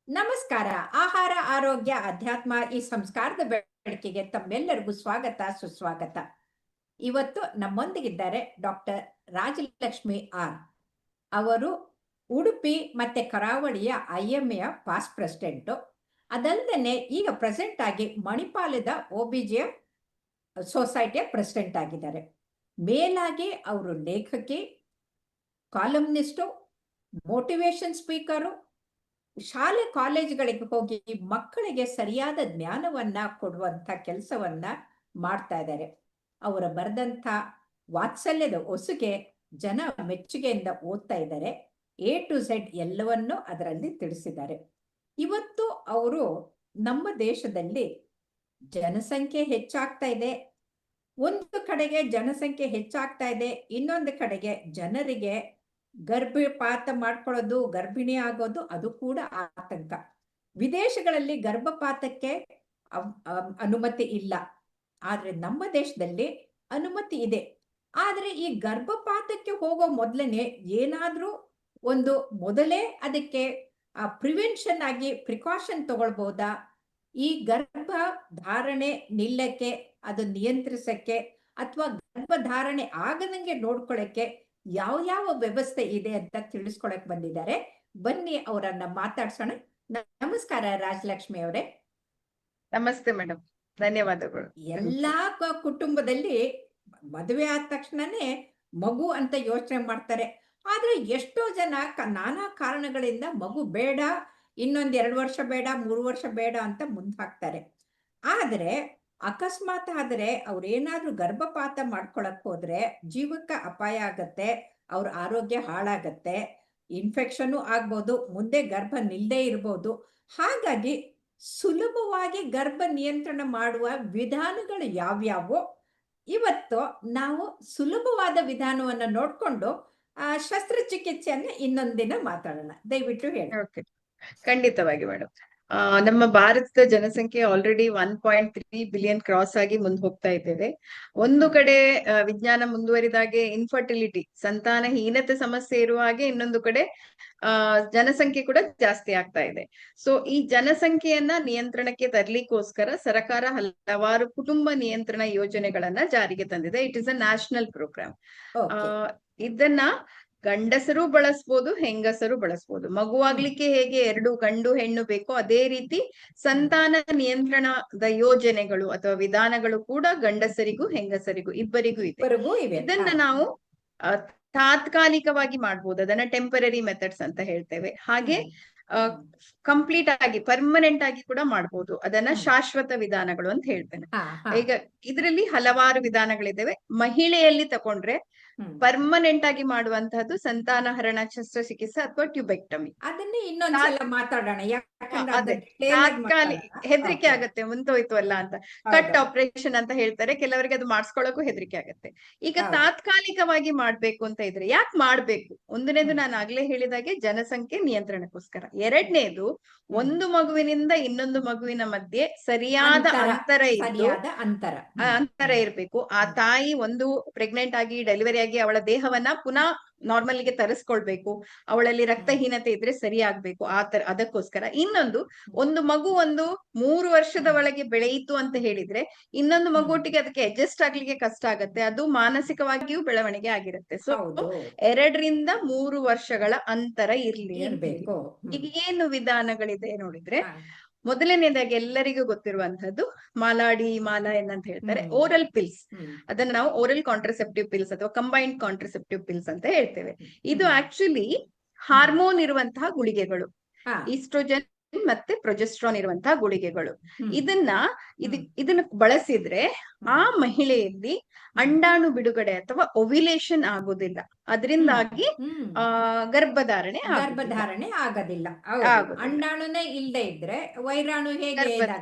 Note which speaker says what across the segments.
Speaker 1: ನಮಸ್ಕಾರ. ಆಹಾರ, ಆರೋಗ್ಯ, ಅಧ್ಯಾತ್ಮ ಈ ಸಂಸ್ಕಾರದ ಬೆಳಕಿಗೆ ತಮ್ಮೆಲ್ಲರಿಗೂ ಸ್ವಾಗತ, ಸುಸ್ವಾಗತ. ಇವತ್ತು ನಮ್ಮೊಂದಿಗಿದ್ದಾರೆ ಡಾಕ್ಟರ್ ರಾಜಲಕ್ಷ್ಮಿ ಆರ್. ಅವರು ಉಡುಪಿ ಮತ್ತೆ ಕರಾವಳಿಯ IMA ಪಾಸ್ಟ್ ಪ್ರೆಸಿಡೆಂಟು. ಅದಲ್ಲದೆ ಈಗ ಪ್ರೆಸೆಂಟ್ ಆಗಿ ಮಣಿಪಾಲದ OBGYM ಸೊಸೈಟಿಯ ಪ್ರೆಸಿಡೆಂಟ್ ಆಗಿದ್ದಾರೆ. ಮೇಲಾಗಿ ಅವರು ಲೇಖಕಿ, ಕಾಲಮ್ನಿಸ್ಟು, ಮೋಟಿವೇಶನ್ ಸ್ಪೀಕರು, ಶಾಲೆ ಕಾಲೇಜುಗಳಿಗೆ ಹೋಗಿ ಮಕ್ಕಳಿಗೆ ಸರಿಯಾದ ಜ್ಞಾನವನ್ನ ಕೊಡುವಂತ ಕೆಲಸವನ್ನ ಮಾಡ್ತಾ ಇದ್ದಾರೆ. ಅವರ ಬರೆದಂಥ ವಾತ್ಸಲ್ಯದ ಒಸುಗೆ ಜನ ಮೆಚ್ಚುಗೆಯಿಂದ ಓದ್ತಾ ಇದ್ದಾರೆ. A to Z ಎಲ್ಲವನ್ನೂ ಅದರಲ್ಲಿ ತಿಳಿಸಿದ್ದಾರೆ. ಇವತ್ತು ಅವರು ನಮ್ಮ ದೇಶದಲ್ಲಿ ಜನಸಂಖ್ಯೆ ಹೆಚ್ಚಾಗ್ತಾ ಇದೆ. ಒಂದು ಕಡೆಗೆ ಜನಸಂಖ್ಯೆ ಹೆಚ್ಚಾಗ್ತಾ ಇದೆ, ಇನ್ನೊಂದು ಕಡೆಗೆ ಜನರಿಗೆ ಗರ್ಭಪಾತ ಮಾಡ್ಕೊಳ್ಳೋದು, ಗರ್ಭಿಣಿ ಆಗೋದು ಅದು ಕೂಡ ಆತಂಕ. ವಿದೇಶಗಳಲ್ಲಿ ಗರ್ಭಪಾತಕ್ಕೆ ಅನುಮತಿ ಇಲ್ಲ, ಆದ್ರೆ ನಮ್ಮ ದೇಶದಲ್ಲಿ ಅನುಮತಿ ಇದೆ. ಆದ್ರೆ ಈ ಗರ್ಭಪಾತಕ್ಕೆ ಹೋಗೋ ಮೊದಲನೇ ಏನಾದ್ರೂ ಒಂದು ಮೊದಲೇ ಅದಕ್ಕೆ ಪ್ರಿವೆನ್ಷನ್ ಆಗಿ ಪ್ರಿಕಾಷನ್ ತಗೊಳ್ಬಹುದಾ? ಈ ಗರ್ಭ ಧಾರಣೆ ನಿಲ್ಲಕ್ಕೆ, ಅದು ನಿಯಂತ್ರಿಸಕ್ಕೆ, ಅಥವಾ ಗರ್ಭಧಾರಣೆ ಆಗದಂಗೆ ನೋಡ್ಕೊಳ್ಳಕ್ಕೆ ಯಾವ ವ್ಯವಸ್ಥೆ ಇದೆ ಅಂತ ತಿಳಿಸ್ಕೊಳಕ್ ಬಂದಿದ್ದಾರೆ. ಬನ್ನಿ ಅವರನ್ನ ಮಾತಾಡ್ಸೋಣ. ನಮಸ್ಕಾರ ರಾಜಲಕ್ಷ್ಮಿ ಅವರೇ.
Speaker 2: ನಮಸ್ತೆ ಮೇಡಮ್, ಧನ್ಯವಾದಗಳು.
Speaker 1: ಎಲ್ಲಾ ಕುಟುಂಬದಲ್ಲಿ ಮದುವೆ ಆದ ತಕ್ಷಣನೇ ಮಗು ಅಂತ ಯೋಚನೆ ಮಾಡ್ತಾರೆ. ಆದ್ರೆ ಎಷ್ಟೋ ಜನ ನಾನಾ ಕಾರಣಗಳಿಂದ ಮಗು ಬೇಡ, ಇನ್ನೊಂದ್ 2 ವರ್ಷ ಬೇಡ, 3 ವರ್ಷ ಬೇಡ ಅಂತ ಮುಂದೆ ಹಾಕ್ತಾರೆ. ಆದ್ರೆ ಅಕಸ್ಮಾತ್ ಆದ್ರೆ ಅವ್ರೇನಾದ್ರೂ ಗರ್ಭಪಾತ ಮಾಡ್ಕೊಳಕ್ ಹೋದ್ರೆ ಜೀವಕ್ಕೆ ಅಪಾಯ ಆಗತ್ತೆ, ಅವ್ರ ಆರೋಗ್ಯ ಹಾಳಾಗತ್ತೆ, ಇನ್ಫೆಕ್ಷನ್ ಆಗ್ಬೋದು, ಮುಂದೆ ಗರ್ಭ ನಿಲ್ದೇ ಇರ್ಬೋದು. ಹಾಗಾಗಿ ಸುಲಭವಾಗಿ ಗರ್ಭ ನಿಯಂತ್ರಣ ಮಾಡುವ ವಿಧಾನಗಳು ಯಾವ್ಯಾವೋ ಇವತ್ತು ನಾವು ಸುಲಭವಾದ ವಿಧಾನವನ್ನ ನೋಡ್ಕೊಂಡು ಶಸ್ತ್ರಚಿಕಿತ್ಸೆಯನ್ನ ಇನ್ನೊಂದಿನ ಮಾತಾಡೋಣ. ದಯವಿಟ್ಟು ಹೇಳಿ.
Speaker 2: ಖಂಡಿತವಾಗಿ ಮೇಡಮ್. ನಮ್ಮ ಭಾರತದ ಜನಸಂಖ್ಯೆ ಆಲ್ರೆಡಿ 1.3 ಬಿಲಿಯನ್ ಕ್ರಾಸ್ ಆಗಿ ಮುಂದೆ ಹೋಗ್ತಾ ಇದ್ದೇವೆ. ಒಂದು ಕಡೆ ವಿಜ್ಞಾನ ಮುಂದುವರಿದಾಗೆ ಇನ್ಫರ್ಟಿಲಿಟಿ, ಸಂತಾನಹೀನತೆ ಸಮಸ್ಯೆ ಇರುವ ಹಾಗೆ, ಇನ್ನೊಂದು ಕಡೆ ಜನಸಂಖ್ಯೆ ಕೂಡ ಜಾಸ್ತಿ ಆಗ್ತಾ ಇದೆ. ಸೊ ಈ ಜನಸಂಖ್ಯೆಯನ್ನ ನಿಯಂತ್ರಣಕ್ಕೆ ತರ್ಲಿಕ್ಕೋಸ್ಕರ ಸರ್ಕಾರ ಹಲವಾರು ಕುಟುಂಬ ನಿಯಂತ್ರಣ ಯೋಜನೆಗಳನ್ನ ಜಾರಿಗೆ ತಂದಿದೆ. It is a national programme. ಇದನ್ನ ಗಂಡಸರು ಬಳಸ್ಬೋದು, ಹೆಂಗಸರು ಬಳಸ್ಬೋದು. ಮಗುವಾಗ್ಲಿಕ್ಕೆ ಹೇಗೆ 2 ಗಂಡು ಹೆಣ್ಣು ಬೇಕೋ ಅದೇ ರೀತಿ ಸಂತಾನ ನಿಯಂತ್ರಣದ ಯೋಜನೆಗಳು ಅಥವಾ ವಿಧಾನಗಳು ಕೂಡ ಗಂಡಸರಿಗೂ ಹೆಂಗಸರಿಗೂ ಇಬ್ಬರಿಗೂ ಇದೆ. ಇದನ್ನ ನಾವು ತಾತ್ಕಾಲಿಕವಾಗಿ ಮಾಡ್ಬೋದು, ಅದನ್ನ ಟೆಂಪರರಿ ಮೆಥಡ್ಸ್ ಅಂತ ಹೇಳ್ತೇವೆ. ಹಾಗೆ ಕಂಪ್ಲೀಟ್ ಆಗಿ ಪರ್ಮನೆಂಟ್ ಆಗಿ ಕೂಡ ಮಾಡ್ಬೋದು, ಅದನ್ನ ಶಾಶ್ವತ ವಿಧಾನಗಳು ಅಂತ ಹೇಳ್ತೇನೆ. ಈಗ ಇದರಲ್ಲಿ ಹಲವಾರು ವಿಧಾನಗಳಿದ್ದೇವೆ. ಮಹಿಳೆಯಲ್ಲಿ ತಕೊಂಡ್ರೆ ಪರ್ಮನೆಂಟ್ ಆಗಿ ಮಾಡುವಂತಹದ್ದು ಸಂತಾನಹರಣ ಶಸ್ತ್ರಚಿಕಿತ್ಸೆ ಅಥವಾ ಟ್ಯೂಬೆಕ್ಟಮಿ.
Speaker 1: ಅದನ್ನೇ ಇನ್ನೊಂದ್ಸಲ ಮಾತಾಡೋಣ.
Speaker 2: ಹೆದರಿಕೆ ಆಗತ್ತೆ, ಮುಂತೋಯ್ತು ಅಲ್ಲ ಅಂತ. ಕಟ್ ಆಪರೇಷನ್ ಅಂತ ಹೇಳ್ತಾರೆ, ಕೆಲವರಿಗೆ ಅದು ಮಾಡಿಸ್ಕೊಳ್ಳೋಕು ಹೆದರಿಕೆ ಆಗತ್ತೆ. ಈಗ ತಾತ್ಕಾಲಿಕವಾಗಿ ಮಾಡ್ಬೇಕು ಅಂತ ಇದ್ರೆ ಯಾಕೆ ಮಾಡ್ಬೇಕು? ಒಂದನೇದು ನಾನು ಆಗ್ಲೇ ಹೇಳಿದಾಗೆ ಜನಸಂಖ್ಯೆ ನಿಯಂತ್ರಣಕ್ಕೋಸ್ಕರ. ಎರಡನೇದು, ಒಂದು ಮಗುವಿನಿಂದ ಇನ್ನೊಂದು ಮಗುವಿನ ಮಧ್ಯೆ ಸರಿಯಾದ ಅಂತರ ಇರ್ಬೇಕು. ಆ ತಾಯಿ ಒಂದು ಪ್ರೆಗ್ನೆಂಟ್ ಆಗಿ ಡೆಲಿವರಿ ಆಗಿ ಅವಳ ದೇಹವನ್ನ ಪುನಃ ನಾರ್ಮಲ್ಗೆ ತರಿಸ್ಕೊಳ್ಬೇಕು. ಅವಳಲ್ಲಿ ರಕ್ತಹೀನತೆ ಇದ್ರೆ ಸರಿ ಆಗ್ಬೇಕು. ಅದಕ್ಕೋಸ್ಕರ. ಇನ್ನೊಂದು, ಒಂದು ಮಗು 3 ವರ್ಷದ ಒಳಗೆ ಬೆಳೆಯಿತು ಅಂತ ಹೇಳಿದ್ರೆ ಇನ್ನೊಂದು ಮಗುವೊಟ್ಟಿಗೆ ಅದಕ್ಕೆ ಅಡ್ಜಸ್ಟ್ ಆಗ್ಲಿಕ್ಕೆ ಕಷ್ಟ ಆಗತ್ತೆ, ಅದು ಮಾನಸಿಕವಾಗಿಯೂ ಬೆಳವಣಿಗೆ ಆಗಿರುತ್ತೆ. ಸೊ 2 ರಿಂದ 3 ವರ್ಷಗಳ ಅಂತರ ಇರ್ಬೇಕು. ಈಗ ಏನು ವಿಧಾನಗಳಿದೆ ನೋಡಿದ್ರೆ, ಮೊದಲನೇದಾಗಿ ಎಲ್ಲರಿಗೂ ಗೊತ್ತಿರುವಂತದ್ದು ಮಾಲಾಯನ್ ಅಂತ ಹೇಳ್ತಾರೆ, ಓರಲ್ ಪಿಲ್ಸ್. ಅದನ್ನ ನಾವು ಓರಲ್ ಕಾಂಟ್ರಸೆಪ್ಟಿವ್ ಪಿಲ್ಸ್ ಅಥವಾ ಕಂಬೈನ್ಡ್ ಕಾಂಟ್ರಸೆಪ್ಟಿವ್ ಪಿಲ್ಸ್ ಅಂತ ಹೇಳ್ತೇವೆ. ಇದು ಆಕ್ಚುಲಿ ಹಾರ್ಮೋನ್ ಇರುವಂತಹ ಗುಳಿಗೆಗಳು, ಈಸ್ಟ್ರೋಜನ್ ಮತ್ತೆ ಪ್ರೊಜೆಸ್ಟ್ರಾನ್ ಇರುವಂತಹ ಗುಳಿಗೆಗಳು. ಇದನ್ನ ಬಳಸಿದ್ರೆ ಆ ಮಹಿಳೆಯಲ್ಲಿ ಅಂಡಾಣು ಬಿಡುಗಡೆ ಅಥವಾ ಒವ್ಯುಲೇಷನ್ ಆಗೋದಿಲ್ಲ, ಅದರಿಂದಾಗಿ ಗರ್ಭಧಾರಣೆ
Speaker 1: ಆಗೋದಿಲ್ಲ. ಅಂಡಾಣುನೇ ಇಲ್ಲದೆ ಇದ್ರೆ ವೈರಾಣು ಹೇಗೆ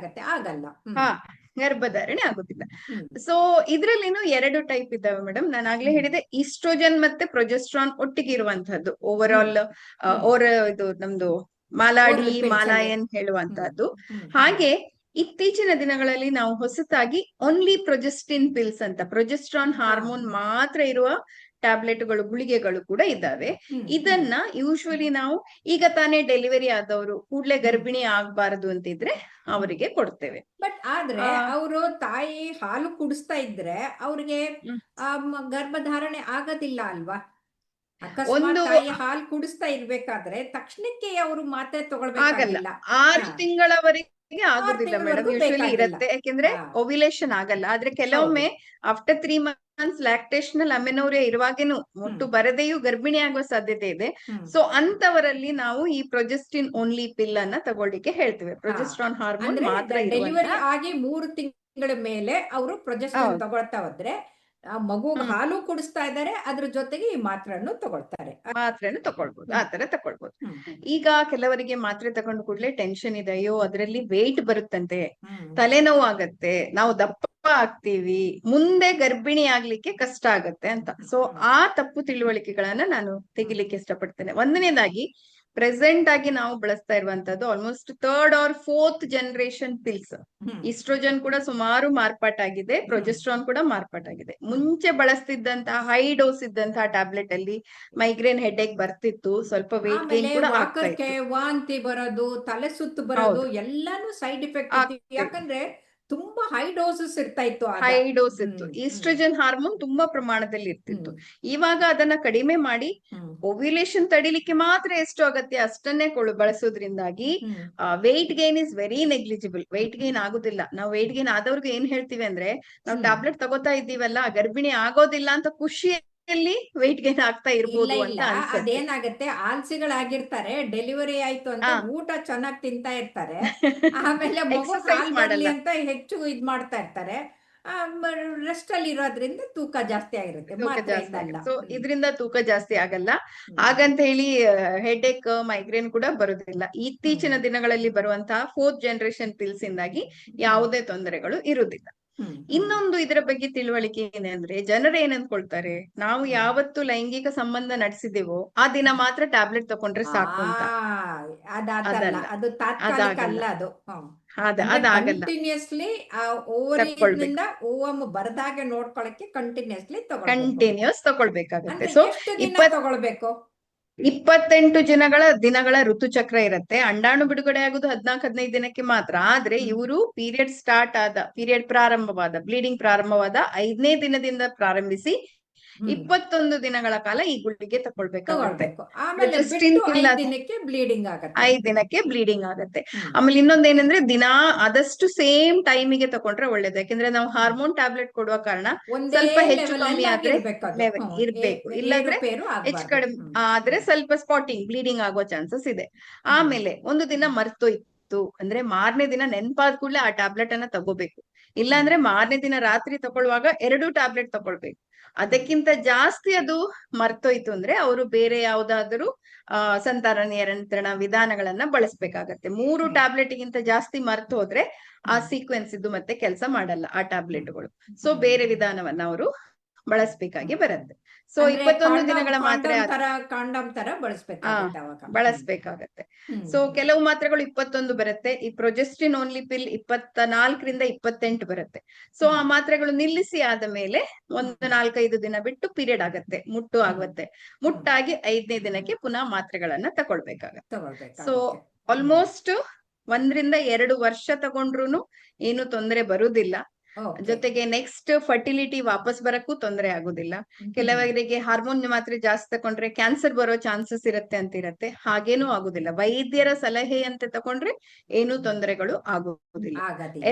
Speaker 1: ಆಗಲ್ಲ,
Speaker 2: ಗರ್ಭಧಾರಣೆ ಆಗುದಿಲ್ಲ. ಸೊ ಇದ್ರಲ್ಲಿನೂ 2 ಟೈಪ್ ಇದ್ದಾವೆ ಮೇಡಮ್. ನಾನು ಆಗ್ಲೇ ಹೇಳಿದೆ, ಈಸ್ಟ್ರೋಜನ್ ಮತ್ತೆ ಪ್ರೊಜೆಸ್ಟ್ರಾನ್ ಒಟ್ಟಿಗೆ ಇರುವಂತಹದ್ದು ಓವರ್ ಆಲ್ ಇದು ನಮ್ದು ಮಾಲಾಯನ್ ಹೇಳುವಂತಹದ್ದು. ಹಾಗೆ ಇತ್ತೀಚಿನ ದಿನಗಳಲ್ಲಿ ನಾವು ಹೊಸತಾಗಿ ಓನ್ಲಿ ಪ್ರೊಜೆಸ್ಟಿನ್ ಪಿಲ್ಸ್ ಅಂತ, ಪ್ರೊಜೆಸ್ಟ್ರಾನ್ ಹಾರ್ಮೋನ್ ಮಾತ್ರ ಇರುವ ಟ್ಯಾಬ್ಲೆಟ್ಗಳು ಗುಳಿಗೆಗಳು ಕೂಡ ಇದ್ದಾವೆ. ಇದನ್ನ ಯೂಶುವಲಿ ನಾವು ಈಗ ತಾನೇ ಡೆಲಿವರಿ ಆದವರು ಕೂಡ್ಲೆ ಗರ್ಭಿಣಿ ಆಗ್ಬಾರದು ಅಂತಿದ್ರೆ ಅವರಿಗೆ ಕೊಡ್ತೇವೆ.
Speaker 1: ಬಟ್ ಆದ್ರೆ
Speaker 2: ಆ,
Speaker 1: ಅವರು ತಾಯಿ ಹಾಲು ಕುಡಿಸ್ತಾ ಇದ್ರೆ ಅವ್ರಿಗೆ
Speaker 2: ಹ್ಮ್.
Speaker 1: ಗರ್ಭಧಾರಣೆ ಆಗೋದಿಲ್ಲ ಅಲ್ವಾ? ಅಕಸ್ಮಾತ್
Speaker 2: ಒಂದು
Speaker 1: ತಾಯಿ ಹಾಲು ಕುಡಿಸ್ತಾ ಇರ್ಬೇಕಾದ್ರೆ ತಕ್ಷಣಕ್ಕೆ ಅವರು ಮಾತ್ರೆ
Speaker 2: ಆಗಲ್ಲ,
Speaker 1: ತಗೊಳ್ಬೇಕಾಗಿಲ್ಲ.
Speaker 2: 6
Speaker 1: ಹಾ,
Speaker 2: ತಿಂಗಳವರೆಗೆ
Speaker 1: 6
Speaker 2: ಆಗುದಿಲ್ಲ ಮೇಡಮ್,
Speaker 1: ತಿಂಗಳವರೆಗೂ
Speaker 2: ಯೂಶುವಲಿ
Speaker 1: ಬೇಕಾಗಿಲ್ಲ.
Speaker 2: ಇರತ್ತೆ. ಯಾಕೆಂದ್ರೆ
Speaker 1: ಹಾ,
Speaker 2: ಓವ್ಯುಲೇಷನ್ ಆಗಲ್ಲ. ಆದ್ರೆ
Speaker 1: ಹೌದು.
Speaker 2: ಕೆಲವೊಮ್ಮೆ ಆಫ್ಟರ್ 3 ಮಂತ್ಸ್ ಲ್ಯಾಕ್ಟೇಷನಲ್ ಅಮೆನೋರಿಯಾ ಇರುವಾಗೇನು ಮುಟ್ಟು ಬರದೆಯೂ ಗರ್ಭಿಣಿ ಆಗುವ ಸಾಧ್ಯತೆ ಇದೆ. ಸೊ ಅಂತವರಲ್ಲಿ ನಾವು ಈ ಪ್ರೊಜೆಸ್ಟಿನ್ ಓನ್ಲಿ ಪಿಲ್ ಅನ್ನ ತಗೊಳ್ಳಿಕ್ಕೆ ಹೇಳ್ತೇವೆ. ಪ್ರೊಜೆಸ್ಟ್ರಾನ್ ಹಾರ್ಮೋನ್
Speaker 1: ಅಂದ್ರೆ
Speaker 2: ಮಾತ್ರ
Speaker 1: ಡೆಲಿವರಿ
Speaker 2: ಇರುವಂತ.
Speaker 1: ಆಗಿ 3 ತಿಂಗಳ ಮೇಲೆ ಅವರು ಪ್ರೊಜೆಸ್ಟ್ರಾನ್
Speaker 2: ಹೌದು.
Speaker 1: ತಗೊಳ್ತಾ ಹೋದ್ರೆ ಮಗುಗೆ
Speaker 2: ಹ್ಮ್.
Speaker 1: ಹಾಲು ಕುಡಿಸ್ತಾ ಇದ್ದಾರೆ, ಅದ್ರ ಜೊತೆಗೆ ಈ ಮಾತ್ರೆಯನ್ನು ತಗೊಳ್ತಾರೆ.
Speaker 2: ಮಾತ್ರೆನು ತಕೊಳ್ಬಹುದು,
Speaker 1: ಹ್ಮ್.
Speaker 2: ಆತರ ತಕೊಳ್ಬಹುದು.
Speaker 1: ಹ್ಮ್.
Speaker 2: ಈಗ ಕೆಲವರಿಗೆ ಮಾತ್ರೆ ತಗೊಂಡು ಕೂಡ್ಲೆ ಟೆನ್ಷನ್ ಇದೆ, ಅಯ್ಯೋ ಅದ್ರಲ್ಲಿ ವೇಟ್ ಬರುತ್ತಂತೆ,
Speaker 1: ಹ್ಮ್.
Speaker 2: ತಲೆನೋವು ಆಗತ್ತೆ, ನಾವು ದಪ್ಪ ಆಗ್ತೀವಿ, ಮುಂದೆ ಗರ್ಭಿಣಿ ಆಗ್ಲಿಕ್ಕೆ ಕಷ್ಟ ಆಗತ್ತೆ ಅಂತ. ಸೊ ಆ ತಪ್ಪು ತಿಳುವಳಿಕೆಗಳನ್ನ ನಾನು ತೆಗಿಲಿಕ್ಕೆ ಇಷ್ಟಪಡ್ತೇನೆ. ಒಂದನೇದಾಗಿ ಪ್ರೆಸೆಂಟ್ ಆಗಿ ನಾವು ಬಳಸ್ತಾ ಇರುವಂತದ್ದು almost 3rd or 4th generation pills.
Speaker 1: Hmm.
Speaker 2: Oestrogen ಕೂಡ ಸುಮಾರು ಮಾರ್ಪಾಟಾಗಿದೆ, ಪ್ರೊಜೆಸ್ಟ್ರಾನ್ ಕೂಡ ಮಾರ್ಪಾಟಾಗಿದೆ. ಮುಂಚೆ ಬಳಸ್ತಿದ್ದಂತಹ ಹೈ ಡೋಸ್ ಇದ್ದಂತಹ ಟ್ಯಾಬ್ಲೆಟ್ ಅಲ್ಲಿ ಮೈಗ್ರೇನ್ ಹೆಡ್ಏಕ್ ಬರ್ತಿತ್ತು, ಸ್ವಲ್ಪ ವೇಟ್ ಗೇನ್
Speaker 1: ಆಮೇಲೆ
Speaker 2: ಕೂಡ ಆಗ್ತಾ
Speaker 1: ವಾಕರ್ಕೆ
Speaker 2: ಇತ್ತು.
Speaker 1: ವಾಂತಿ ಬರೋದು, ತಲೆ ಸುತ್ತು ಬರೋದು
Speaker 2: ಹೌದು,
Speaker 1: ಎಲ್ಲಾನು ಸೈಡ್ ಎಫೆಕ್ಟ್ ಇತ್ತು.
Speaker 2: ಆಗ್ತಿತ್ತು.
Speaker 1: ಯಾಕಂದ್ರೆ ತುಂಬಾ ಹೈ ಡೋಸಸ್ ಇರ್ತಾ ಇತ್ತು ಆಗ.
Speaker 2: ಹೈ ಡೋಸ್ ಇತ್ತು.
Speaker 1: ಹ್ಮ್. ಹ್ಮ್.
Speaker 2: ಈಸ್ಟ್ರೋಜನ್ ಹಾರ್ಮೋನ್ ತುಂಬಾ ಪ್ರಮಾಣದಲ್ಲಿ ಇರ್ತಿತ್ತು.
Speaker 1: ಹ್ಮ್.
Speaker 2: ಇವಾಗ ಅದನ್ನ ಕಡಿಮೆ ಮಾಡಿ
Speaker 1: ಹ್ಮ್.
Speaker 2: ಓವ್ಯುಲೇಷನ್ ತಡಿಲಿಕ್ಕೆ ಮಾತ್ರ ಎಷ್ಟು ಅಗತ್ಯ ಅಷ್ಟನ್ನೇ ಬಳಸೋದ್ರಿಂದಾಗಿ
Speaker 1: hmm.
Speaker 2: Weight gain is very negligible. Weight gain ಆಗುದಿಲ್ಲ. ನಾವು ವೇಟ್ ಗೇನ್ ಆದವ್ರಿಗೆ ಏನ್ ಹೇಳ್ತೀವಿ ಅಂದ್ರೆ, ನಾವು ಟ್ಯಾಬ್ಲೆಟ್ ತಗೋತಾ ಇದ್ದೀವಲ್ಲ, ಗರ್ಭಿಣಿ ಆಗೋದಿಲ್ಲ ಅಂತ ಖುಷಿಯಲ್ಲಿ ವೇಟ್ ಗೇನ್ ಆಗ್ತಾ
Speaker 1: ಇಲ್ಲ
Speaker 2: ಇರ್ಬೋದು
Speaker 1: ಇಲ್ಲ,
Speaker 2: ಅಂತ ಅನ್ಸುತ್ತೆ.
Speaker 1: ಅದೇನಾಗತ್ತೆ, ಆಲ್ಸಿಗಳಾಗಿರ್ತಾರೆ, ಡೆಲಿವರಿ ಆಯ್ತು ಅಂತ
Speaker 2: ಹಾ.
Speaker 1: ಊಟ ಚೆನ್ನಾಗಿ ತಿಂತಾ ಇರ್ತಾರೆ, ಆಮೇಲೆ ಮಗು
Speaker 2: ಎಕ್ಸರ್ಸೈಸ್
Speaker 1: ಹಾಲ್
Speaker 2: ಮಾಡಲ್ಲ.
Speaker 1: ಬರ್ಲಿ ಅಂತ ಹೆಚ್ಚು ಇದ್ ಮಾಡ್ತಾ ಇರ್ತಾರೆ. ರೆಸ್ಟ್ ಅಲ್ಲಿ ಇರೋದ್ರಿಂದ ತೂಕ ಜಾಸ್ತಿ ಆಗಿರುತ್ತೆ,
Speaker 2: ತೂಕ
Speaker 1: ಮಾತ್ರೆಯಿಂದ
Speaker 2: ಜಾಸ್ತಿ
Speaker 1: ಅಲ್ಲ.
Speaker 2: ಆಗುತ್ತೆ. ಸೊ ಇದರಿಂದ ತೂಕ ಜಾಸ್ತಿ ಆಗಲ್ಲ.
Speaker 1: ಹ್ಮ್.
Speaker 2: ಹಾಗಂತ ಹೇಳಿ ಹೆಡ್ಏಕ್ ಮೈಗ್ರೇನ್ ಕೂಡ ಬರುದಿಲ್ಲ. ಇತ್ತೀಚಿನ ದಿನಗಳಲ್ಲಿ ಬರುವಂತಹ 4th ಜನರೇಷನ್ ಪಿಲ್ಸ್ ಇಂದಾಗಿ ಯಾವುದೇ ತೊಂದರೆಗಳು ಇರುವುದಿಲ್ಲ.
Speaker 1: ಹ್ಮ್.
Speaker 2: ಇನ್ನೊಂದು ಇದರ ಬಗ್ಗೆ ತಿಳುವಳಿಕೆ ಏನೇ ಅಂದ್ರೆ, ಜನರು ಏನ್ ಅನ್ಕೊಳ್ತಾರೆ, ನಾವು ಯಾವತ್ತು ಲೈಂಗಿಕ ಸಂಬಂಧ ನಡೆಸಿದೆವೋ ಆ ದಿನ ಮಾತ್ರ ಟ್ಯಾಬ್ಲೆಟ್ ತಕೊಂಡ್ರೆ ಸಾಕು ಅಂತ.
Speaker 1: ಅದಾತಲ್ಲ,
Speaker 2: ಅದಲ್ಲ,
Speaker 1: ಅದು ತಾತ್ಕಾಲಿಕ
Speaker 2: ಅದಾಗಲ್ಲ.
Speaker 1: ಅಲ್ಲ ಅದು.
Speaker 2: ಅದಾಗಲ್ಲ.
Speaker 1: ಕಂಟಿನ್ಯೂಸ್ಲಿ ಆ ಓವರೀಸ್
Speaker 2: ತಕೊಳ್ಬೇಕು,
Speaker 1: ನಿಂದ ಓವಮ್ ಬರದಾಗೆ ನೋಡ್ಕೊಳಕ್ಕೆ ಕಂಟಿನ್ಯೂಸ್ಲಿ ತಗೊಳ್ಬೇಕು.
Speaker 2: ಕಂಟಿನ್ಯೂಸ್ ತಗೊಳ್ಬೇಕಾಗತ್ತೆ.
Speaker 1: ಅಂದ್ರೆ
Speaker 2: ಸೊ
Speaker 1: ಎಷ್ಟು ದಿನ ತಗೊಳ್ಬೇಕು?
Speaker 2: 28 ದಿನಗಳ ಋತುಚಕ್ರ ಇರುತ್ತೆ. ಅಂಡಾಣು ಬಿಡುಗಡೆ ಆಗುದು 14-15 ದಿನಕ್ಕೆ ಮಾತ್ರ. ಆದ್ರೆ ಇವರು ಪೀರಿಯಡ್ ಪ್ರಾರಂಭವಾದ ಬ್ಲೀಡಿಂಗ್ ಪ್ರಾರಂಭವಾದ 5ನೇ ದಿನದಿಂದ ಪ್ರಾರಂಭಿಸಿ 21 ದಿನಗಳ ಕಾಲ ಈ ಗುಳಿಗೆ ತಗೊಳ್ಬೇಕಾಗುತ್ತೆ.
Speaker 1: ತಗೊಳ್ಬೇಕು. ಆಮೇಲೆ
Speaker 2: ಪ್ರೊಜೆಸ್ಟಿನ್
Speaker 1: ಬಿಟ್ಟು
Speaker 2: ಪಿಲ್
Speaker 1: 5 ದಿನಕ್ಕೆ ಬ್ಲೀಡಿಂಗ್ ಆಗತ್ತೆ.
Speaker 2: 5 ದಿನಕ್ಕೆ ಬ್ಲೀಡಿಂಗ್ ಆಗತ್ತೆ. ಆಮೇಲೆ ಇನ್ನೊಂದೇನಂದ್ರೆ, ದಿನಾ ಆದಷ್ಟು ಸೇಮ್ ಟೈಮಿಗೆ ತಗೊಂಡ್ರೆ ಒಳ್ಳೇದು. ಯಾಕಂದ್ರೆ ನಾವು ಹಾರ್ಮೋನ್ ಟ್ಯಾಬ್ಲೆಟ್ ಕೊಡುವ ಕಾರಣ
Speaker 1: ಒಂದೇ
Speaker 2: ಸ್ವಲ್ಪ ಹೆಚ್ಚು
Speaker 1: ಲೆವೆಲ್
Speaker 2: ಕಮ್ಮಿ
Speaker 1: ಅಲ್ಲಿ
Speaker 2: ಆದ್ರೆ
Speaker 1: ಆಗಿರ್ಬೇಕು ಅದು.
Speaker 2: ಇರ್ಬೇಕು, ಇಲ್ಲಾಂದ್ರೆ
Speaker 1: ಏರುಪೇರು
Speaker 2: ಹೆಚ್ಚು
Speaker 1: ಆಗ್ಬಾರ್ದು.
Speaker 2: ಕಡಿಮೆ ಆದ್ರೆ ಸ್ವಲ್ಪ ಸ್ಪಾಟಿಂಗ್ ಬ್ಲೀಡಿಂಗ್ ಆಗೋ ಚಾನ್ಸಸ್ ಇದೆ. ಆಮೇಲೆ ಒಂದು ದಿನ ಮರ್ತೋಯ್ತು ಅಂದ್ರೆ ಮಾರನೇ ದಿನ ನೆನ್ಪಾದ ಕೂಡಲೇ ಆ ಟ್ಯಾಬ್ಲೆಟ್ ಅನ್ನ ತಗೋಬೇಕು. ಇಲ್ಲಾಂದ್ರೆ ಮಾರನೇ ದಿನ ರಾತ್ರಿ ತಗೊಳ್ಳುವಾಗ 2 ಟ್ಯಾಬ್ಲೆಟ್ ತಗೊಳ್ಬೇಕು. ಅದಕ್ಕಿಂತ ಜಾಸ್ತಿ ಅದು ಮರ್ತೋಯ್ತು ಅಂದ್ರೆ ಅವರು ಬೇರೆ ಯಾವ್ದಾದ್ರು ಸಂತಾನ ನಿಯಂತ್ರಣ ವಿಧಾನಗಳನ್ನ ಬಳಸ್ಬೇಕಾಗತ್ತೆ. 3 ಟ್ಯಾಬ್ಲೆಟ್ ಗಿಂತ ಜಾಸ್ತಿ ಮರ್ತು ಹೋದ್ರೆ ಆ ಸೀಕ್ವೆನ್ಸ್ ಇದ್ದು ಮತ್ತೆ ಕೆಲಸ ಮಾಡಲ್ಲ ಆ ಟ್ಯಾಬ್ಲೆಟ್ಗಳು. ಸೊ ಬೇರೆ ವಿಧಾನವನ್ನ ಅವರು ಬಳಸ್ಬೇಕಾಗಿ ಬರುತ್ತೆ. ಸೊ 21 ದಿನಗಳ ಮಾತ್ರೆ
Speaker 1: ಕಾಂಡಮ್ ತರ ಬಳಸ್ಬೇಕಾಗತ್ತೆ ಅವಾಗ.
Speaker 2: ಬಳಸ್ಬೇಕಾಗತ್ತೆ. ಸೊ ಕೆಲವು ಮಾತ್ರೆಗಳು 21 ಬರುತ್ತೆ. ಈ ಪ್ರೊಜೆಸ್ಟಿನ್ ಓನ್ಲಿ ಪಿಲ್ 24-28 ಬರುತ್ತೆ. ಸೊ ಆ ಮಾತ್ರೆಗಳು ನಿಲ್ಲಿಸಿ ಆದ ಮೇಲೆ ಒಂದು 4-5 ದಿನ ಬಿಟ್ಟು ಪೀರಿಯಡ್ ಆಗತ್ತೆ, ಮುಟ್ಟು ಆಗುತ್ತೆ. ಮುಟ್ಟಾಗಿ 5ನೇ ದಿನಕ್ಕೆ ಪುನಃ ಮಾತ್ರೆಗಳನ್ನ ತಗೊಳ್ಬೇಕಾಗತ್ತೆ. ಸೊ ಆಲ್ಮೋಸ್ಟ್ 1-2 ವರ್ಷ ತಗೊಂಡ್ರು ಏನು ತೊಂದರೆ ಬರುದಿಲ್ಲ. ಜೊತೆಗೆ ನೆಕ್ಸ್ಟ್ ಫರ್ಟಿಲಿಟಿ ವಾಪಸ್ ಬರಕ್ಕೂ ತೊಂದರೆ ಆಗುದಿಲ್ಲ. ಕೆಲವರಿಗೆ ಹಾರ್ಮೋನ್ ಮಾತ್ರೆ ಜಾಸ್ತಿ ತಕೊಂಡ್ರೆ ಕ್ಯಾನ್ಸರ್ ಬರೋ ಚಾನ್ಸಸ್ ಇರುತ್ತೆ ಅಂತ ಇರತ್ತೆ. ಹಾಗೇನೂ ಆಗುದಿಲ್ಲ. ವೈದ್ಯರ ಸಲಹೆಯಂತೆ ತಕೊಂಡ್ರೆ ಏನು ತೊಂದರೆಗಳು ಆಗುವುದಿಲ್ಲ.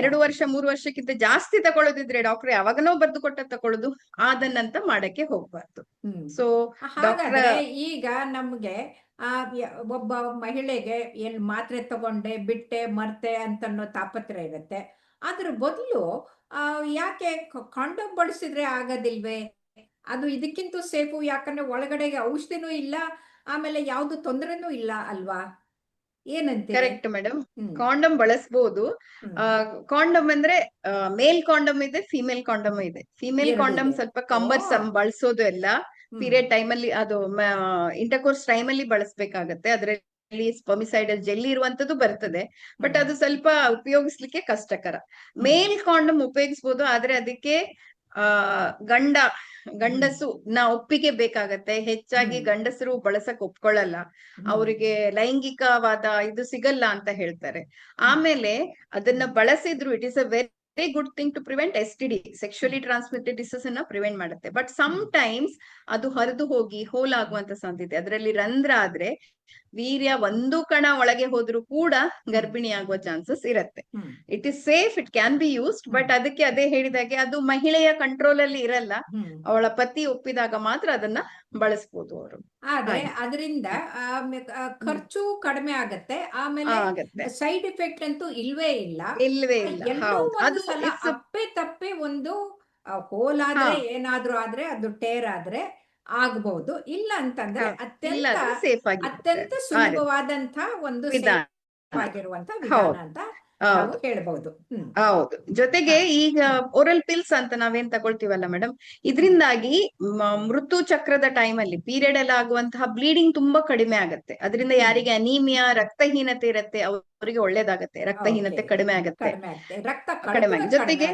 Speaker 2: 2 ವರ್ಷ 3 ವರ್ಷಕ್ಕಿಂತ ಜಾಸ್ತಿ ತಗೊಳ್ಳೋದಿದ್ರೆ ಡಾಕ್ಟರ್ ಯಾವಾಗನೋ ಬರ್ದು ಕೊಟ್ಟ ತಕೊಳ್ಳೋದು, ಅದನ್ನಂತ ಮಾಡಕ್ಕೆ ಹೋಗ್ಬಾರ್ದು. ಸೊ
Speaker 1: ಹಾಗಾದ್ರೆ ಈಗ ನಮ್ಗೆ ಒಬ್ಬ ಮಹಿಳೆಗೆ ಏನ್ ಮಾತ್ರೆ ತಗೊಂಡೆ ಬಿಟ್ಟೆ ಮರ್ತೆ ಅಂತನ್ನೋ ತಾಪತ್ರೆ ಇರುತ್ತೆ. ಅದ್ರ ಬದಲು ಯಾಕೆ ಕಾಂಡೋಮ್ ಬಳಸಿದ್ರೆ ಆಗೋದಿಲ್ವೇ? ಅದು ಇದಕ್ಕಿಂತ ಸೇಫು. ಯಾಕಂದ್ರೆ ಒಳಗಡೆಗೆ ಔಷಧಿನೂ ಇಲ್ಲ, ಆಮೇಲೆ ಯಾವ್ದು ತೊಂದರೆನೂ ಇಲ್ಲ ಅಲ್ವಾ? ಏನಂತೀರಿ?
Speaker 2: ಕರೆಕ್ಟ್ ಮೇಡಮ್, ಕಾಂಡಮ್ ಬಳಸಬಹುದು. ಕಾಂಡಮ್ ಅಂದ್ರೆ ಮೇಲ್ ಕಾಂಡಮ್ ಇದೆ, ಫಿಮೇಲ್ ಕಾಂಡಮ್ ಇದೆ. ಫಿಮೇಲ್ ಕಾಂಡಮ್ ಸ್ವಲ್ಪ ಕಂಬರ್ಸಮ್ ಬಳಸೋದು ಎಲ್ಲ ಪೀರಿಯಡ್ ಟೈಮ್ ಅಲ್ಲಿ, ಅದು ಇಂಟರ್ಕೋರ್ಸ್ ಟೈಮ್ ಅಲ್ಲಿ ಬಳಸಬೇಕಾಗತ್ತೆ. ಅದ್ರಲ್ಲಿ ಸ್ಪರ್ಮಿಸೈಡಲ್ ಜೆಲ್ಲಿ ಇರುವಂತದ್ದು ಬರ್ತದೆ, ಬಟ್ ಅದು ಸ್ವಲ್ಪ ಉಪಯೋಗಿಸ್ಲಿಕ್ಕೆ ಕಷ್ಟಕರ. ಮೇಲ್ ಕಾಂಡಮ್ ಉಪಯೋಗಿಸಬಹುದು, ಆದ್ರೆ ಅದಕ್ಕೆ ಆ ಗಂಡಸು ಒಪ್ಪಿಗೆ ಬೇಕಾಗತ್ತೆ. ಹೆಚ್ಚಾಗಿ ಗಂಡಸರು ಬಳಸಕ್ ಒಪ್ಕೊಳ್ಳಲ್ಲ, ಅವರಿಗೆ ಲೈಂಗಿಕವಾದ ಇದು ಸಿಗಲ್ಲ ಅಂತ ಹೇಳ್ತಾರೆ. ಆಮೇಲೆ ಅದನ್ನ ಬಳಸಿದ್ರು it is a very good thing to prevent STD, sexually transmitted disease ಅನ್ನ ಪ್ರಿವೆಂಟ್ ಮಾಡುತ್ತೆ. ಬಟ್ ಸಮ್ ಟೈಮ್ಸ್ ಅದು ಹರಿದು ಹೋಗಿ ಹೋಲಾಗುವಂತ ಸಾಧ್ಯತೆ, ಅದರಲ್ಲಿ ರಂಧ್ರ ಆದ್ರೆ ವೀರ್ಯ ಒಂದು ಕಣ ಒಳಗೆ ಹೋದ್ರೂ ಕೂಡ ಗರ್ಭಿಣಿ ಆಗುವ ಚಾನ್ಸಸ್ ಇರತ್ತೆ. It is safe, it can be used, but ಅದಕ್ಕೆ ಅದೇ ಹೇಳಿದಾಗೆ ಅದು ಮಹಿಳೆಯ ಕಂಟ್ರೋಲ್ ಅಲ್ಲಿ ಇರಲ್ಲ. ಅವಳ ಪತಿ ಒಪ್ಪಿದಾಗ ಮಾತ್ರ ಅದನ್ನ ಬಳಸ್ಬೋದು ಅವರು.
Speaker 1: ಆದ್ರೆ ಅದರಿಂದ ಖರ್ಚು ಕಡಿಮೆ ಆಗತ್ತೆ, ಆಮೇಲೆ ಸೈಡ್ ಎಫೆಕ್ಟ್ ಅಂತೂ ಇಲ್ವೇ ಇಲ್ಲ. ಎಲ್ಲೋ ಒಂದು ಸಲ ಅಪ್ಪೆ ತಪ್ಪೆ ಒಂದು ಹೋಲಾದ್ರೆ ಏನಾದ್ರೂ ಆದ್ರೆ ಅದು ಟೇರ್ ಆದ್ರೆ ಆಗ್ಬಹುದು, ಇಲ್ಲ ಅಂತಂದ್ರೆ ಅತ್ಯಂತ ಸುಲಭವಾದಂತ ಒಂದು ಆಗಿರುವಂತ ವಿಧಾನ ಅಂತ ನಾವು ಹೇಳ್ಬಹುದು.
Speaker 2: ಹೌದು. ಜೊತೆಗೆ ಈಗ ಓರಲ್ ಪಿಲ್ಸ್ ಅಂತ ನಾವೇನ್ ತಗೊಳ್ತೀವಲ್ಲ ಮೇಡಮ್, ಇದರಿಂದಾಗಿ ಮೃತು ಚಕ್ರದ ಟೈಮ್ ಅಲ್ಲಿ ಪೀರಿಯಡ್ ಅಲ್ಲಿ ಆಗುವಂತಹ ಬ್ಲೀಡಿಂಗ್ ತುಂಬಾ ಕಡಿಮೆ ಆಗತ್ತೆ. ಅದರಿಂದ ಯಾರಿಗೆ ಅನೀಮಿಯಾ, ರಕ್ತಹೀನತೆ ಇರತ್ತೆ ಅವರಿಗೆ ಒಳ್ಳೇದಾಗತ್ತೆ, ರಕ್ತಹೀನತೆ ಕಡಿಮೆ ಆಗತ್ತೆ, ಕಡಿಮೆ. ಜೊತೆಗೆ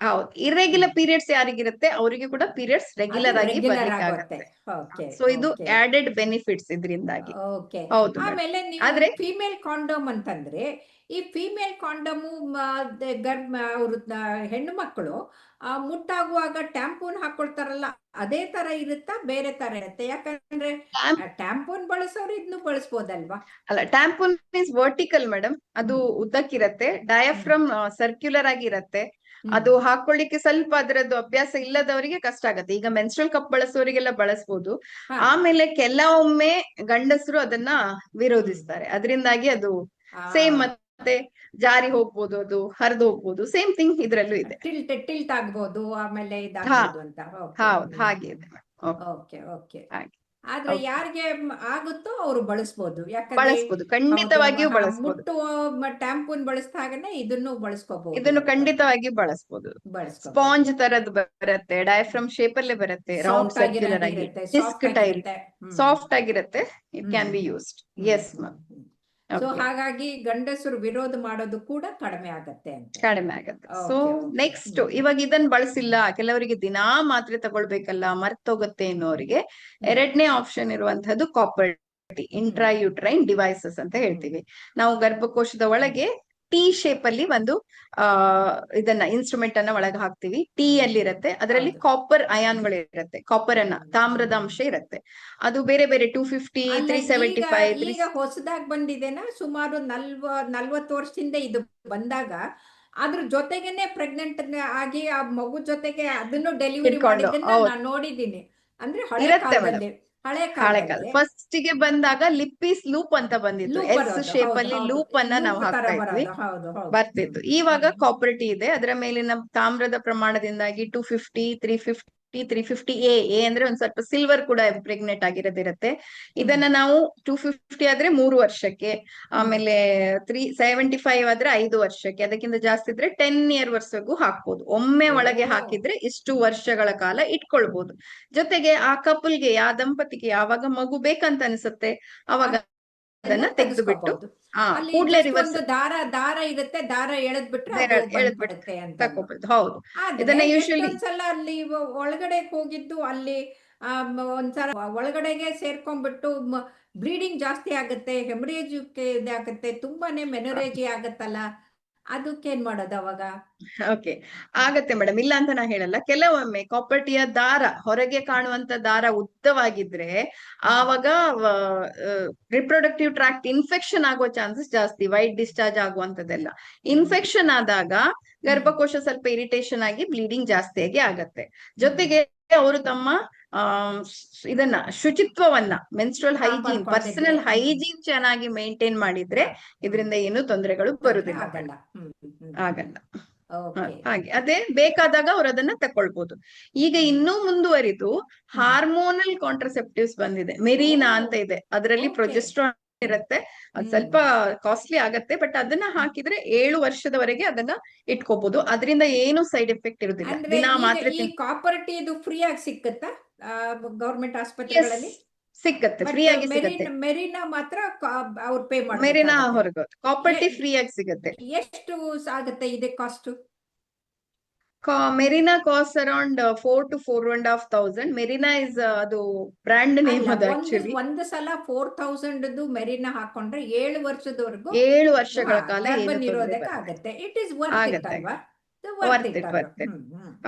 Speaker 2: ಹೌದು, ಇರ್ರೆಗ್ಯುಲರ್ ಪೀರಿಯಡ್ಸ್ ಯಾರಿಗಿರುತ್ತೆ ಅವರಿಗೆ ಕೂಡ ಪೀರಿಯಡ್ಸ್ ರೆಗ್ಯುಲರ್ ಆಗಿ ಬರ್ಲಿಕ್ಕಾಗತ್ತೆ. ಸೊ ಇದು ಆಡೆಡ್ ಬೆನಿಫಿಟ್ಸ್ ಇದರಿಂದಾಗಿ. ಹೌದು.
Speaker 1: ಆದ್ರೆ ಫೀಮೇಲ್ ಕಾಂಡೋಮ್ ಅಂತಂದ್ರೆ ಈ ಫೀಮೇಲ್ ಕಾಂಡೋಮು ಅವ್ರ ಹೆಣ್ಣು ಮಕ್ಕಳು ಮುಟ್ಟಾಗುವಾಗ ಟ್ಯಾಂಪೂನ್ ಹಾಕೊಳ್ತಾರಲ್ಲ, ಅದೇ ತರ ಇರುತ್ತಾ ಬೇರೆ ತರ ಇರುತ್ತೆ? ಯಾಕಂದ್ರೆ ಟ್ಯಾಂಪೂನ್ ಬಳಸೋರು ಇದನ್ನು ಬಳಸ್ಬೋದಲ್ವಾ?
Speaker 2: ಅಲ್ಲ, ಟ್ಯಾಂಪೂನ್ ಮೀನ್ಸ್ ವರ್ಟಿಕಲ್ ಮೇಡಮ್, ಅದು ಉದ್ದಕ್ಕಿರತ್ತೆ. ಡಯಾಫ್ರಮ್ ಸರ್ಕ್ಯುಲರ್ ಆಗಿರತ್ತೆ. ಅದು ಹಾಕೊಳ್ಳಿಕ್ಕೆ ಸ್ವಲ್ಪ ಅದರದ್ದು ಅಭ್ಯಾಸ ಇಲ್ಲದವರಿಗೆ ಕಷ್ಟ ಆಗತ್ತೆ. ಈಗ ಮೆನ್ಸ್ಟ್ರಲ್ ಕಪ್ ಬಳಸೋರಿಗೆಲ್ಲ ಬಳಸಬಹುದು. ಆಮೇಲೆ ಕೆಲವೊಮ್ಮೆ ಗಂಡಸರು ಅದನ್ನ ವಿರೋಧಿಸ್ತಾರೆ, ಅದರಿಂದಾಗಿ ಅದು ಸೇಮ್ ಮತ್ತೆ ಜಾರಿ ಹೋಗ್ಬೋದು, ಅದು ಹರಿದು ಹೋಗ್ಬೋದು. ಸೇಮ್ ಥಿಂಗ್ ಇದ್ರಲ್ಲೂ ಇದೆ,
Speaker 1: ಟಿಲ್ಟ್ ಆಗ್ಬೋದು, ಆಮೇಲೆ
Speaker 2: ಹೌದು, ಹಾಗೆ ಇದೆ.
Speaker 1: ಆದ್ರೆ ಯಾರಿಗೆ ಆಗುತ್ತೋ ಅವರು ಬಳಸ್ಬೋದು,
Speaker 2: ಬಳಸ್ಬೋದು, ಖಂಡಿತವಾಗಿಯೂ ಬಳಸ್ಬೋದು.
Speaker 1: ಮುಟ್ಟು ಟ್ಯಾಂಪೂನ್ ಬಳಸಿದಾಗನೇ ಇದನ್ನು ಬಳಸ್ಕೋಬಹುದು.
Speaker 2: ಇದನ್ನು ಖಂಡಿತವಾಗಿ ಬಳಸ್ಬೋದು. ಸ್ಪಾಂಜ್ ತರದ್ ಬರುತ್ತೆ, ಡಯಾಫ್ರಮ್ ಶೇಪ್ ಅಲ್ಲೇ ಬರುತ್ತೆ, ರೌಂಡ್ ಸರ್ಕ್ಯುಲರ್ ಆಗಿ, ಡಿಸ್ಕ್ ಟೈಪ್, ಸಾಫ್ಟ್ ಆಗಿರುತ್ತೆ. It can be used. Yes ma'am.
Speaker 1: So ಹಾಗಾಗಿ ಗಂಡಸರು ವಿರೋಧ ಮಾಡೋದು ಕೂಡ ಕಡಿಮೆ ಆಗತ್ತೆ.
Speaker 2: ಸೊ ನೆಕ್ಸ್ಟ್, ಇವಾಗ ಇದನ್ನ ಬಳಸಿಲ್ಲ, ಕೆಲವರಿಗೆ ದಿನಾ ಮಾತ್ರೆ ತಗೊಳ್ಬೇಕಲ್ಲ, ಮರ್ತೋಗುತ್ತೆ ಅನ್ನೋರಿಗೆ ಎರಡನೇ ಆಪ್ಷನ್ ಇರುವಂತದ್ದು ಕಾಪರ್ ಟಿ, ಇಂಟ್ರಾಯೂಟ್ರೈನ್ ಡಿವೈಸಸ್ ಅಂತ ಹೇಳ್ತೀವಿ. ನಾವು ಗರ್ಭಕೋಶದ ಒಳಗೆ ಟಿ ಶೇಪ್ ಅಲ್ಲಿ ಒಂದು ಇದನ್ನ ಇನ್ಸ್ಟ್ರೂಮೆಂಟ್ ಅನ್ನ ಒಳಗೆ ಹಾಕ್ತಿವಿ. ಟಿ ಅಲ್ಲಿ ಇರುತ್ತೆ, ಅದರಲ್ಲಿ ಕಾಪರ್ ಅಯಾನ್ಗಳು ಇರುತ್ತೆ, ಕಾಪರ್ ಅನ್ನ ತಾಮ್ರದ ಅಂಶ ಇರುತ್ತೆ. ಅದು ಬೇರೆ ಬೇರೆ 250, 375.
Speaker 1: ಈಗ ಹೊಸದಾಗಿ ಬಂದಿದೆನಾ? ಸುಮಾರು 40 ವರ್ಷದಿಂದ ಇದು ಬಂದಾಗ ಅದ್ರ ಜೊತೆಗೇನೆ ಪ್ರೆಗ್ನೆಂಟ್ ಆಗಿ ಆ ಮಗು ಜೊತೆಗೆ ಅದನ್ನು ಡೆಲಿವರಿ ಮಾಡಿದ್ದನ್ನ ನಾನು ನೋಡಿದ್ದೀನಿ. ಅಂದ್ರೆ ಹಳೆ ಕಾಲ
Speaker 2: ಫಸ್ಟ್ ಗೆ ಬಂದಾಗ ಲಿಪ್ಪೀಸ್ ಲೂಪ್ ಅಂತ ಬಂದಿತ್ತು, ಎಸ್ ಶೇಪ್ ಅಲ್ಲಿ ಲೂಪ್ ಅನ್ನ ನಾವು ಹಾಕ್ತಾ ಇದ್ವಿ, ಬರ್ತಿತ್ತು. ಇವಾಗ ಕಾಪರ್ ಟಿ ಇದೆ, ಅದರ ಮೇಲಿನ ತಾಮ್ರದ ಪ್ರಮಾಣದಿಂದಾಗಿ 250, 350, 350A ಅಂದ್ರೆ ಒಂದ್ ಸ್ವಲ್ಪ ಸಿಲ್ವರ್ ಕೂಡ ಪ್ರೆಗ್ನೆಂಟ್ ಆಗಿರೋದಿರುತ್ತೆ. ಇದನ್ನ ನಾವು 250 ಆದ್ರೆ 3 ವರ್ಷಕ್ಕೆ, ಆಮೇಲೆ 375 ಆದ್ರೆ 5 ವರ್ಷಕ್ಕೆ, ಅದಕ್ಕಿಂತ ಜಾಸ್ತಿ ಇದ್ರೆ 10 year ವರ್ವರೆಗೂ ಹಾಕ್ಬೋದು. ಒಮ್ಮೆ ಒಳಗೆ ಹಾಕಿದ್ರೆ ಇಷ್ಟು ವರ್ಷಗಳ ಕಾಲ ಇಟ್ಕೊಳ್ಬಹುದು. ಜೊತೆಗೆ ಆ ಕಪಲ್ಗೆ, ಆ ದಂಪತಿಗೆ ಯಾವಾಗ ಮಗು ಬೇಕಂತ ಅನ್ಸುತ್ತೆ ಅವಾಗ ಅದನ್ನ ತೆಗೆದು ಬಿಟ್ಟು ಕೂಡ್ಲೆ ರಿವರ್ಸ್
Speaker 1: ದಾರ ಇರುತ್ತೆ, ದಾರ ಎಳೆದ್ಬಿಟ್ರೆ
Speaker 2: ತಕೋಬಹುದು. ಹೌದು, ಇದನ್ನ ಯೂಶುವಲಿ
Speaker 1: ಒಂದ್ಸಲ ಅಲ್ಲಿ ಒಳಗಡೆ ಹೋಗಿದ್ದು ಅಲ್ಲಿ ಒಂದ್ಸಲ ಒಳಗಡೆಗೆ ಸೇರ್ಕೊಂಡ್ಬಿಟ್ಟು ಬ್ಲೀಡಿಂಗ್ ಜಾಸ್ತಿ ಆಗುತ್ತೆ, ಹೆಮರೇಜ್ ಇದಾಗುತ್ತೆ, ತುಂಬಾನೇ ಮೆನೊರೇಜಿ ಆಗತ್ತಲ್ಲ, ಅದಕ್ಕೇನ್ ಮಾಡೋದು ಅವಾಗ?
Speaker 2: ಓಕೆ, ಆಗತ್ತೆ ಮೇಡಮ್, ಇಲ್ಲ ಅಂತ ನಾ ಹೇಳಲ್ಲ. ಕೆಲವೊಮ್ಮೆ ಕಾಪರ್ ಟಿಯ ದಾರ, ಹೊರಗೆ ಕಾಣುವಂತ ದಾರ ಉದ್ದವಾಗಿದ್ರೆ ಆವಾಗ ರಿಪ್ರೊಡಕ್ಟಿವ್ ಟ್ರಾಕ್ಟ್ ಇನ್ಫೆಕ್ಷನ್ ಆಗೋ ಚಾನ್ಸಸ್ ಜಾಸ್ತಿ, ವೈಟ್ ಡಿಸ್ಚಾರ್ಜ್ ಆಗುವಂತದೆಲ್ಲ. ಇನ್ಫೆಕ್ಷನ್ ಆದಾಗ ಗರ್ಭಕೋಶ ಸ್ವಲ್ಪ ಇರಿಟೇಷನ್ ಆಗಿ ಬ್ಲೀಡಿಂಗ್ ಜಾಸ್ತಿಯಾಗಿ ಆಗತ್ತೆ. ಜೊತೆಗೆ ಅವರು ತಮ್ಮ ಇದನ್ನ ಶುಚಿತ್ವವನ್ನ, ಮೆನ್ಸ್ಟ್ರಲ್ ಹೈಜೀನ್, ಪರ್ಸನಲ್ ಹೈಜೀನ್ ಚೆನ್ನಾಗಿ ಮೇಂಟೈನ್ ಮಾಡಿದ್ರೆ ಇದರಿಂದ ಏನು ತೊಂದರೆಗಳು ಬರುದಿಲ್ಲ, ಆಗಲ್ಲ. ಹಾಗೆ ಅದೇ ಬೇಕಾದಾಗ ಅವ್ರು ಅದನ್ನ ತಕೊಳ್ಬಹುದು. ಈಗ ಇನ್ನೂ ಮುಂದುವರಿದು ಹಾರ್ಮೋನಲ್ ಕಾಂಟ್ರಸೆಪ್ಟಿವ್ಸ್ ಬಂದಿದೆ, ಮೆರೀನಾ ಅಂತ ಇದೆ, ಅದರಲ್ಲಿ ಪ್ರೊಜೆಸ್ಟ್ರಾನ್ ಇರುತ್ತೆ. ಅದ್ ಸ್ವಲ್ಪ ಕಾಸ್ಟ್ಲಿ ಆಗತ್ತೆ, ಬಟ್ ಅದನ್ನ ಹಾಕಿದ್ರೆ 7 ವರ್ಷದವರೆಗೆ ಅದನ್ನ ಇಟ್ಕೋಬಹುದು. ಅದರಿಂದ ಏನು ಸೈಡ್ ಎಫೆಕ್ಟ್ ಇರುದಿಲ್ಲ. ದಿನಾ ಮಾತ್ರೆ
Speaker 1: ಕಾಪರ್ ಟಿ ಇದು ಫ್ರೀ ಆಗಿ ಸಿಕ್ಕತ್ತಾ ಗವರ್ಮೆಂಟ್ ಆಸ್ಪತ್ರೆಗಳಲ್ಲಿ?
Speaker 2: ಸಿಕ್ಕತ್ತೆ, ಫ್ರೀ ಆಗಿ ಸಿಗುತ್ತೆ.
Speaker 1: ಮೆರಿನಾ ಮಾತ್ರ ಅವ್ರು ಪೇ ಮಾಡ್ತಾರೆ.
Speaker 2: ಮೆರಿನಾ ಹೊರಗೆ ಕಾಪರ್ ಟಿ ಫ್ರೀ ಆಗಿ ಸಿಗುತ್ತೆ.
Speaker 1: ಎಷ್ಟು ಆಗುತ್ತೆ ಇದೆ cost?
Speaker 2: Marina cost around 4 to 4,500. Marina is ಅದು ಬ್ರ್ಯಾಂಡ್ ನೇಮ್
Speaker 1: ಅಲ್ಲ,
Speaker 2: ಅದು
Speaker 1: ಒಂದು
Speaker 2: ಆಕ್ಚುಲಿ.
Speaker 1: ಒಂದು ಸಲ 4,000 ಮೆರಿನ ಹಾಕೊಂಡ್ರೆ 7 ವರ್ಷದವರೆಗೂ
Speaker 2: 7 ವರ್ಷಗಳ ಕಾಲ
Speaker 1: ಗರ್ಭ
Speaker 2: ಏನು ತೊಂದರೆ
Speaker 1: ನಿರೋಧಕ
Speaker 2: ಬರಲ್ಲ.
Speaker 1: ಆಗತ್ತೆ. ಇಟ್ ಈಸ್ ವರ್ತ್ ಇಟ್
Speaker 2: ಆಗತ್ತೆ.
Speaker 1: ಅಲ್ವಾ?
Speaker 2: Worth it, worth it.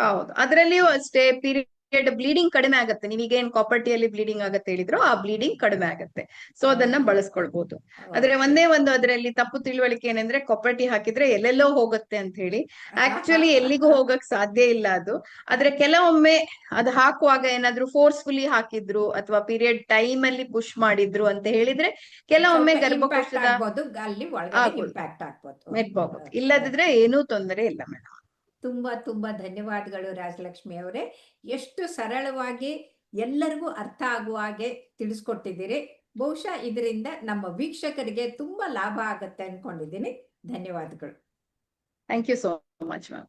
Speaker 2: ಹೌದು, ಅದ್ರಲ್ಲಿಯೂ ಅಷ್ಟೇ ಪೀರಿಯಡ್ ಬ್ಲೀಡಿಂಗ್ ಕಡಿಮೆ ಆಗತ್ತೆ. ನೀವೀಗೇನ್ ಕಾಪರ್ಟಿಯಲ್ಲಿ ಬ್ಲೀಡಿಂಗ್ ಆಗತ್ತೆ ಹೇಳಿದ್ರು, ಆ ಬ್ಲೀಡಿಂಗ್ ಕಡಿಮೆ ಆಗತ್ತೆ. ಸೊ ಅದನ್ನ ಬಳಸ್ಕೊಳ್ಬಹುದು. ಆದ್ರೆ ಒಂದೇ ಒಂದು ಅದರಲ್ಲಿ ತಪ್ಪು ತಿಳುವಳಿಕೆ ಏನಂದ್ರೆ ಕಾಪರ್ಟಿ ಹಾಕಿದ್ರೆ ಎಲ್ಲೆಲ್ಲೋ ಹೋಗುತ್ತೆ ಅಂತ ಹೇಳಿ. ಆಕ್ಚುಲಿ ಎಲ್ಲಿಗೂ ಹೋಗಕ್ ಸಾಧ್ಯ ಇಲ್ಲ ಅದು. ಆದ್ರೆ ಕೆಲವೊಮ್ಮೆ ಅದು ಹಾಕುವಾಗ ಏನಾದ್ರು ಫೋರ್ಸ್ಫುಲಿ ಹಾಕಿದ್ರು ಅಥವಾ ಪೀರಿಯಡ್ ಟೈಮ್ ಅಲ್ಲಿ ಪುಷ್ ಮಾಡಿದ್ರು ಅಂತ ಹೇಳಿದ್ರೆ ಕೆಲವೊಮ್ಮೆ ಗರ್ಭಕೋಶದ
Speaker 1: ಆಗ್ಬೋದು, ಅಲ್ಲಿ ಒಳಗಡೆ
Speaker 2: ಆಗ್ಬೋದು.
Speaker 1: ಇಂಪ್ಯಾಕ್ಟ್ ಆಗ್ಬೋದು.
Speaker 2: ಮೆಟ್ಬೋದು. ಇಲ್ಲದಿದ್ರೆ ಏನೂ ತೊಂದರೆ ಇಲ್ಲ ಮೇಡಮ್.
Speaker 1: ತುಂಬಾ ತುಂಬಾ ಧನ್ಯವಾದಗಳು ರಾಜಲಕ್ಷ್ಮಿ ಅವರೇ. ಎಷ್ಟು ಸರಳವಾಗಿ ಎಲ್ಲರಿಗೂ ಅರ್ಥ ಆಗುವ ಹಾಗೆ ತಿಳಿಸ್ಕೊಟ್ಟಿದ್ದೀರಿ. ಬಹುಶಃ ಇದರಿಂದ ನಮ್ಮ ವೀಕ್ಷಕರಿಗೆ ತುಂಬಾ ಲಾಭ ಆಗತ್ತೆ ಅನ್ಕೊಂಡಿದ್ದೀನಿ. ಧನ್ಯವಾದಗಳು.
Speaker 2: Thank you so much ma'am.